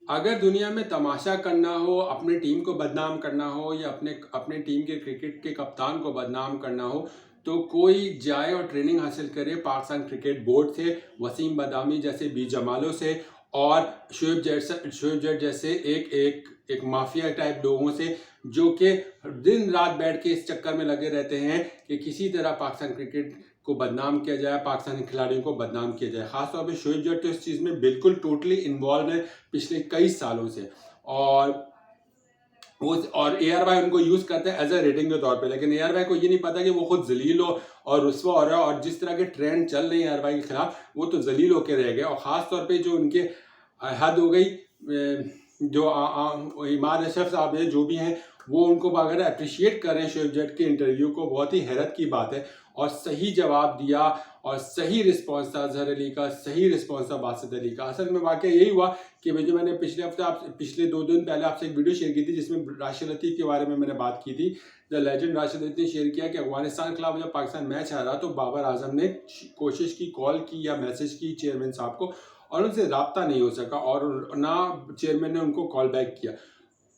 अगर दुनिया में तमाशा करना हो, अपनी टीम को बदनाम करना हो या अपने अपने टीम के क्रिकेट के कप्तान को बदनाम करना हो, तो कोई जाए और ट्रेनिंग हासिल करे पाकिस्तान क्रिकेट बोर्ड से, वसीम बदामी जैसे बी जमालों से और शोएब जट जैसे एक माफिया टाइप लोगों से, जो कि दिन रात बैठ के इस चक्कर में लगे रहते हैं कि किसी तरह पाकिस्तान क्रिकेट को बदनाम किया जाए, पाकिस्तानी खिलाड़ियों को बदनाम किया जाए। खासतौर पे शोएब जट तो इस चीज़ में बिल्कुल टोटली इन्वॉल्व है पिछले कई सालों से। और वो और ए आर वाई उनको यूज़ करते हैं एज अ रेटिंग के तौर पे, लेकिन ए आर वाई को ये नहीं पता कि वो खुद जलील हो और रुस्वा हो रहा है, और जिस तरह के ट्रेंड चल रहे हैं ए आर वाई के खिलाफ, वो तो जलील होकर रह गए। और ख़ास तौर पे जो उनके हद हो गई, जो इमाद अशरफ साहब है जो भी हैं, वो उनको अगर अप्रिशिएट कर रहे हैं शोएब जट के इंटरव्यू को, बहुत ही हैरत की बात है। और सही जवाब दिया और सही रिस्पॉन्स था अजहर अली का, सही रिस्पॉन्स था बासित अली का। असल में वाकया यही हुआ कि जो मैंने पिछले हफ्ते पिछले 2 दिन पहले आपसे एक वीडियो शेयर की थी जिसमें राशिद लतीफ़ के बारे में मैंने बात की थी। द लेजेंड राशिद लतीफ़ ने शेयर किया कि अफगानिस्तान के खिलाफ जब पाकिस्तान मैच हारा तो बाबर आजम ने कोशिश की, कॉल की या मैसेज की चेयरमैन साहब को, और उनसे रब्ता नहीं हो सका और ना चेयरमैन ने उनको कॉल बैक किया।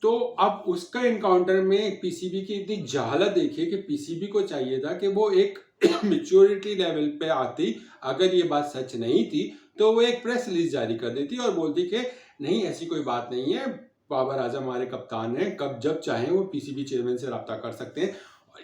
तो अब उसका इनकाउंटर में पीसीबी की इतनी जहालत देखिए कि पीसीबी को चाहिए था कि वो एक मेच्योरिटी लेवल पे आती, अगर ये बात सच नहीं थी तो वो एक प्रेस रिलीज जारी कर देती और बोलती कि नहीं ऐसी कोई बात नहीं है, बाबर आजम हमारे कप्तान हैं, कब जब चाहें वो पीसीबी चेयरमैन से रब्ता कर सकते हैं,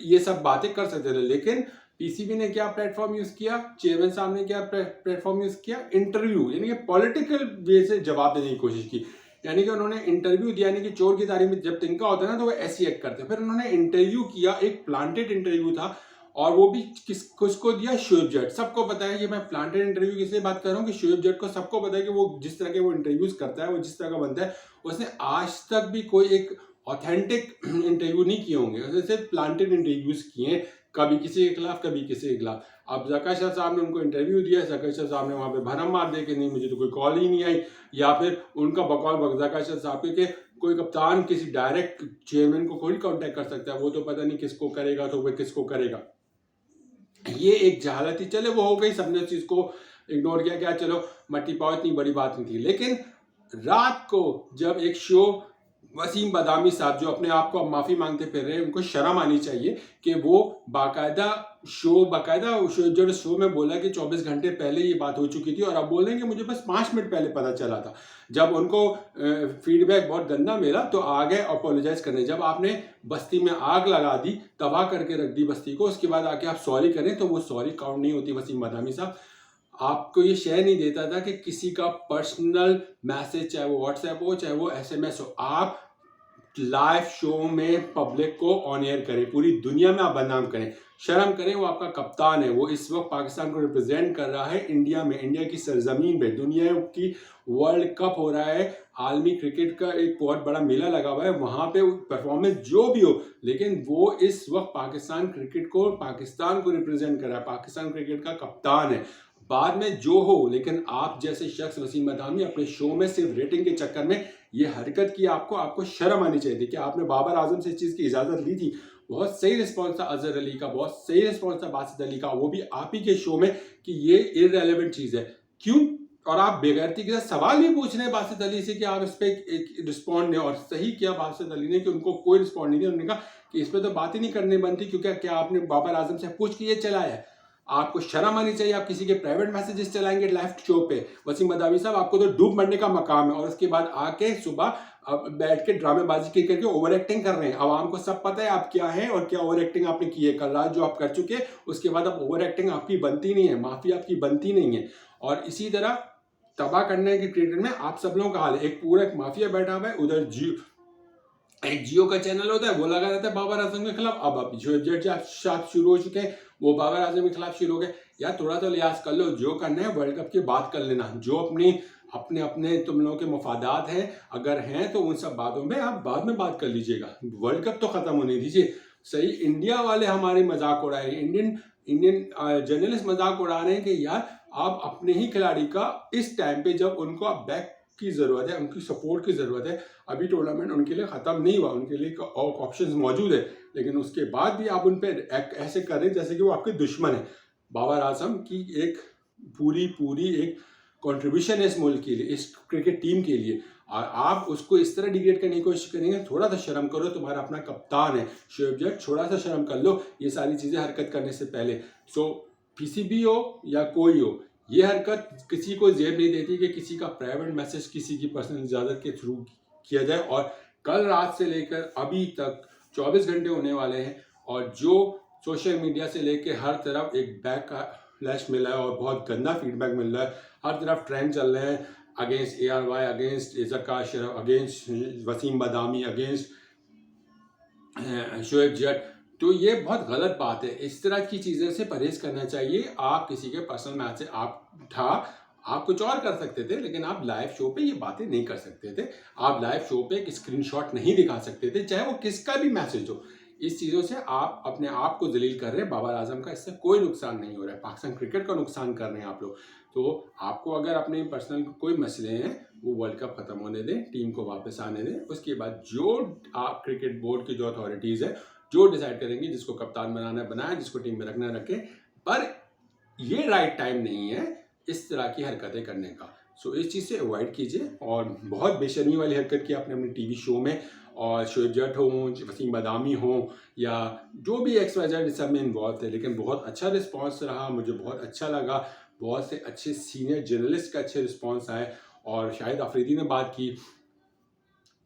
ये सब बातें कर सकते थे। लेकिन पीसीबी ने क्या प्लेटफॉर्म यूज किया, चेयरमैन साहब ने क्या प्लेटफॉर्म यूज किया, इंटरव्यू, यानी कि पॉलिटिकल वे से जवाब देने की कोशिश की। यानी कि उन्होंने इंटरव्यू दिया, यानी कि चोर की तारीफ में जब तिनका होता है ना तो वो ऐसी एक्ट करते हैं। फिर उन्होंने इंटरव्यू किया, एक प्लांटेड इंटरव्यू था, और वो भी किसको दिया, शोएब जट। सबको पता है कि मैं प्लांटेड इंटरव्यू किस लिए बात कर रहा हूँ कि शोएब जट को सबको पता है कि वो जिस तरह के वो इंटरव्यूज करता है, वो जिस तरह का बनता है, उसने आज तक भी कोई एक ऑथेंटिक इंटरव्यू नहीं किए होंगे, उसने सिर्फ प्लांटेड इंटरव्यूज किए, कभी किसी के खिलाफ कभी किसी के खिलाफ। अब जका शाह साहब ने उनको इंटरव्यू दिया, जका शाह साहब ने वहाँ पे भरम मार दिया कि नहीं मुझे तो कोई कॉल ही नहीं आई, या फिर उनका बकौल जका शाह साहब के कोई कप्तान किसी डायरेक्ट चेयरमैन को कोई कांटेक्ट कर सकता है, वो तो पता नहीं किसको करेगा तो वह किसको करेगा। ये एक जहालत थी, चले वो हो गई, सबने उस चीज को इग्नोर किया, क्या चलो मट्टी पाओ, इतनी बड़ी बात नहीं थी। लेकिन रात को जब एक शो, वसीम बदामी साहब जो अपने आप को अब माफी मांगते फिर रहे हैं, उनको शर्म आनी चाहिए कि वो बाकायदा जो शो में बोला कि 24 घंटे पहले ये बात हो चुकी थी, और अब बोल रहे हैं कि मुझे बस 5 मिनट पहले पता चला था। जब उनको फीडबैक बहुत गंदा मिला तो आ गए अपोलोजाइज करने। जब आपने बस्ती में आग लगा दी, तबाह करके रख दी बस्ती को, उसके बाद आके आप सॉरी करें तो वो सॉरी काउंट नहीं होती। वसीम बदामी साहब, आपको ये शेयर नहीं देता था कि किसी का पर्सनल मैसेज, चाहे वो व्हाट्सएप हो चाहे वो एसएमएस हो, आप लाइव शो में पब्लिक को ऑन एयर करें, पूरी दुनिया में आप बदनाम करें, शर्म करें। वो आपका कप्तान है, वो इस वक्त पाकिस्तान को रिप्रेजेंट कर रहा है इंडिया में, इंडिया की सरजमीन पे। दुनिया की वर्ल्ड कप हो रहा है, आलमी क्रिकेट का एक बहुत बड़ा मेला लगा हुआ है, वहां पे परफॉर्मेंस जो भी हो, लेकिन वो इस वक्त पाकिस्तान क्रिकेट को, पाकिस्तान को रिप्रेजेंट कर रहा है, पाकिस्तान क्रिकेट का कप्तान है। बाद में जो हो, लेकिन आप जैसे शख्स वसीम बदामी अपने शो में सिर्फ रेटिंग के चक्कर में ये हरकत की, आपको शर्म आनी चाहिए थी कि आपने बाबर आजम से इस चीज़ की इजाज़त ली थी। बहुत सही रिस्पॉन्स था अजहर अली का, बहुत सही रिस्पॉन्स था बासित अली का, वो भी आप ही के शो में, कि ये इररेलेवेंट चीज़ है क्यों, और आप बेगैरती के साथ सवाल भी पूछ रहे हैं बासित अली से कि आप इस पर एक रिस्पॉन्ड दें। और सही किया बासित अली ने कि उनको कोई रिस्पॉन्ड नहीं दिया। उन्होंने कहा कि इस पर तो बात ही नहीं करनी बनती, क्योंकि क्या आपने बाबर आजम से पूछ के ये चलाया है, आपको शर्म आनी चाहिए। आप किसी के प्राइवेट मैसेजेस चलाएंगे लाइव शो पे। वसीम बदावी साहब, आपको तो डूब मरने का मकाम है, और उसके बाद आके सुबह बैठ के ड्रामेबाजी करके ओवर एक्टिंग कर रहे हैं। आवाम को सब पता है आप क्या हैं और क्या ओवर एक्टिंग आपने की है। कल रात जो आप कर चुके हैं, उसके बाद अब ओवर एक्टिंग आपकी बनती नहीं है, माफी आपकी बनती नहीं है। और इसी तरह तबाह करने के क्रिकेट में आप सब लोगों का हाल है। एक पूरा एक माफिया बैठा हुआ है उधर, एक जियो का चैनल होता है, वो लगा रहता है बाबर आजम के खिलाफ। अब जो जेट शुरू हो चुके हैं, वो बाबर आजम के खिलाफ शुरू हो गए। यार थोड़ा तो लिहाज कर लो, जो करना है वर्ल्ड कप की बात कर लेना, जो अपने अपने तुम लोगों के मफादात हैं अगर हैं तो उन सब बातों में आप बाद में बात कर लीजिएगा, वर्ल्ड कप तो खत्म होने दीजिए। सही, इंडिया वाले हमारे मजाक उड़ा रहे हैं, इंडियन जर्नलिस्ट मजाक उड़ा रहे हैं कि यार आप अपने ही खिलाड़ी का इस टाइम पे, जब उनको आप बैक की ज़रूरत है, उनकी सपोर्ट की ज़रूरत है, अभी टूर्नामेंट उनके लिए ख़त्म नहीं हुआ, उनके लिए ऑप्शंस मौजूद है, लेकिन उसके बाद भी आप उन पर ऐसे कर रहे हैं जैसे कि वो आपके दुश्मन है। बाबर आजम की एक पूरी एक कंट्रीब्यूशन है इस मुल्क के लिए, इस क्रिकेट टीम के लिए, और आप उसको इस तरह डिग्रेड करने की कोशिश करेंगे। थोड़ा सा शर्म करो, तुम्हारा अपना कप्तान है शोएब जट, थोड़ा सा शर्म कर लो ये सारी चीज़ें हरकत करने से पहले। सो पीसीबी हो या कोई हो, ये हरकत किसी को जेब नहीं देती कि किसी का प्राइवेट मैसेज किसी की पर्सनल इजाज़त के थ्रू किया जाए। और कल रात से लेकर अभी तक 24 घंटे होने वाले हैं, और जो सोशल मीडिया से लेके हर तरफ एक बैक का फ्लैश मिला है और बहुत गंदा फीडबैक मिल रहा है। हर तरफ ट्रेंड चल रहे हैं अगेंस्ट ARY, अगेंस्ट इज़्ज़त शरफ, अगेंस्ट वसीम बदामी, अगेंस्ट शोएब जट। तो ये बहुत गलत बात है, इस तरह की चीज़ें से परहेज करना चाहिए। आप किसी के पर्सनल मैच से आप कुछ और कर सकते थे, लेकिन आप लाइव शो पे ये बातें नहीं कर सकते थे। आप लाइव शो पे एक स्क्रीनशॉट नहीं दिखा सकते थे, चाहे वो किसका भी मैसेज हो। इस चीज़ों से आप अपने आप को जलील कर रहे हैं। बाबर आजम का इससे कोई नुकसान नहीं हो रहा है, पाकिस्तान क्रिकेट का नुकसान कर रहे हैं आप लोग। तो आपको अगर अपने पर्सनल कोई मसले हैं, वो वर्ल्ड कप खत्म होने दें, टीम को वापस आने दें, उसके बाद जो आप क्रिकेट बोर्ड की जो अथॉरिटीज़ है जो डिसाइड करेंगे, जिसको कप्तान बनाना है बनाए, जिसको टीम में रखना रखें। पर ये राइट टाइम नहीं है इस तरह की हरकतें करने का। सो इस चीज़ से अवॉइड कीजिए। और बहुत बेशर्मी वाली हरकत की आपने अपने टीवी शो में, और शोएब जट हो, वसीम बदामी हो, या जो भी XYZ सब में इन्वॉल्व थे, लेकिन बहुत अच्छा रिस्पांस रहा, मुझे बहुत अच्छा लगा। बहुत से अच्छे सीनियर जर्नलिस्ट का अच्छे रिस्पांस आए, और शाहिद अफरीदी ने बात की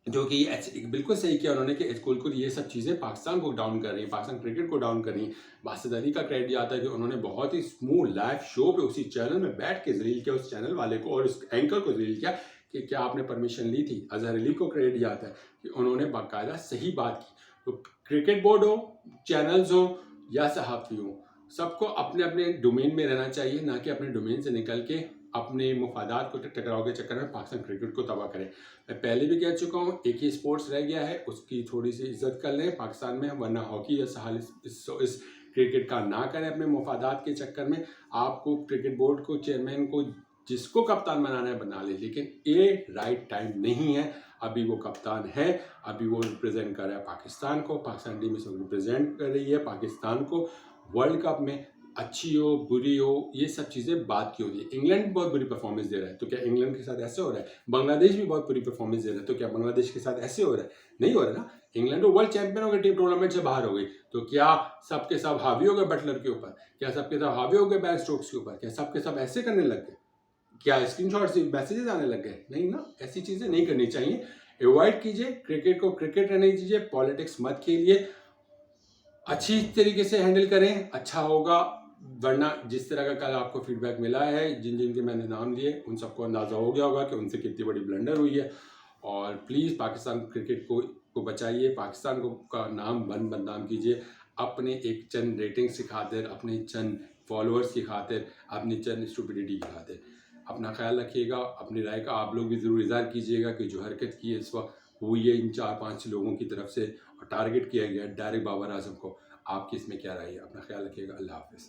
जो कि बिल्कुल सही किया उन्होंने कि बिल्कुल ये सब चीज़ें पाकिस्तान को डाउन कर रही हैं, पाकिस्तान क्रिकेट को डाउन कर रही हैं। बासित अली का क्रेडिट आता है कि उन्होंने बहुत ही स्मूथ लाइव शो पे उसी चैनल में बैठ के जलील किया उस चैनल वाले को, और उस एंकर को जलील किया कि क्या आपने परमिशन ली थी। अजहर अली को क्रेडिट आता है कि उन्होंने बाकायदा सही बात की। तो क्रिकेट बोर्ड हो, चैनल्स हो या सहाफ़ी हो, सबको अपने अपने डोमेन में रहना चाहिए, ना कि अपने डोमेन से निकल के अपने मुफादात को टकराव के चक्कर में पाकिस्तान क्रिकेट को तबाह करें। मैं पहले भी कह चुका हूँ, एक ही स्पोर्ट्स रह गया है, उसकी थोड़ी सी इज्जत कर लें पाकिस्तान में, वरना हॉकी या सहाल इस क्रिकेट का ना करें अपने मुफादात के चक्कर में। आपको क्रिकेट बोर्ड को, चेयरमैन को, जिसको कप्तान बनाना है बना ले, लेकिन ये राइट टाइम नहीं है। अभी वो कप्तान है, अभी वो रिप्रेजेंट कर रहा है पाकिस्तान को, पाकिस्तान टीम इसको रिप्रेजेंट कर रही है पाकिस्तान को वर्ल्ड कप में। अच्छी हो बुरी हो, ये सब चीज़ें बात की होती है। इंग्लैंड बहुत बुरी परफॉर्मेंस दे रहा है, तो क्या इंग्लैंड के साथ ऐसे हो रहा है? बांग्लादेश भी बहुत बुरी परफॉर्मेंस दे रहा है, तो क्या बांग्लादेश के साथ ऐसे हो रहा है? नहीं हो रहा ना। इंग्लैंड तो वर्ल्ड चैंपियन हो गई, टीम टूर्नामेंट से बाहर हो गई, तो क्या सबके सब हावी हो गए बटलर के ऊपर? क्या सबके सब हावी हो गए बैन स्टोक्स के ऊपर? क्या सबके सब ऐसे करने लग गए? क्या स्क्रीनशॉट से मैसेजेस आने लग गए? नहीं ना, ऐसी चीज़ें नहीं करनी चाहिए। अवॉइड कीजिए, क्रिकेट को क्रिकेट रहने दीजिए, पॉलिटिक्स मत खेलिए, अच्छी तरीके से हैंडल करें, अच्छा होगा। वरना जिस तरह का कल आपको फीडबैक मिला है, जिन जिन के मैंने नाम लिए, उन सबको अंदाज़ा हो गया होगा कि उनसे कितनी बड़ी ब्लंडर हुई है। और प्लीज़ पाकिस्तान क्रिकेट को बचाइए, पाकिस्तान को का नाम बदनाम कीजिए अपने एक चंद रेटिंग्स की खातिर, अपने चंद फॉलोअर्स की खातिर, अपनी चंद स्टूपिडिटी की खातिर। अपना ख्याल रखिएगा, अपनी राय का आप लोग भी ज़रूर इज़हार कीजिएगा कि जो हरकत की है इस वक्त हुई है इन 4-5 लोगों की तरफ से, और टारगेट किया गया डायरेक्ट बाबर आजम को। आपकी इसमें क्या राय है? अपना ख्याल रखिएगा। अल्लाह हाफिज़।